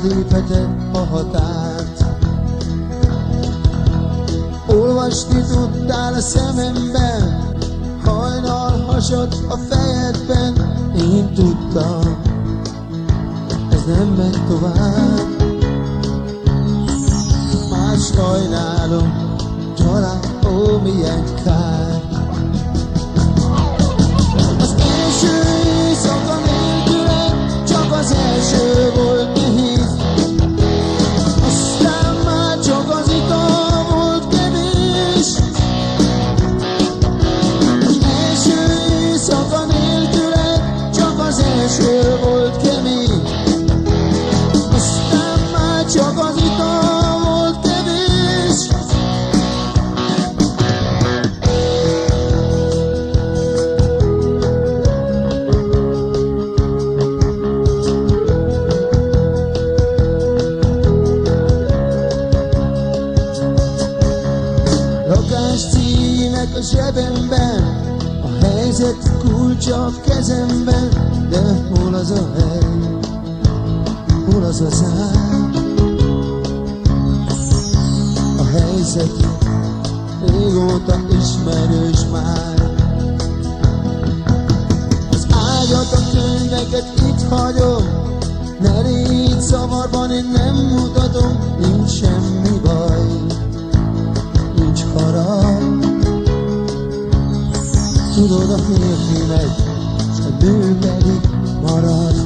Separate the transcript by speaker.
Speaker 1: átlépheted a határt. Olvasni tudtál a szememben, hajnal hasad a fejedben. Én tudtam, ez nem megy tovább. Már sajnálom, talán ó, milyen kár. Az első éjszaka nélküled csak az első volt nehéz, aztán már csak az ital volt kevés. Az első éjszaka nélküled csak az első volt kemény, aztán már csak az ital volt kevés. Lakáscímek a zsebemben, a helyzet kulcsa a kezemben, de hol az a hely, hol az a zár? A helyzet régóta ismerős már. Az ágyat, a könyveket itt hagyom, ne légy zavarban, én nem mutatom, nincs semmi baj, nincs harag. Tudod, a férfi megy, a bő pedig marad.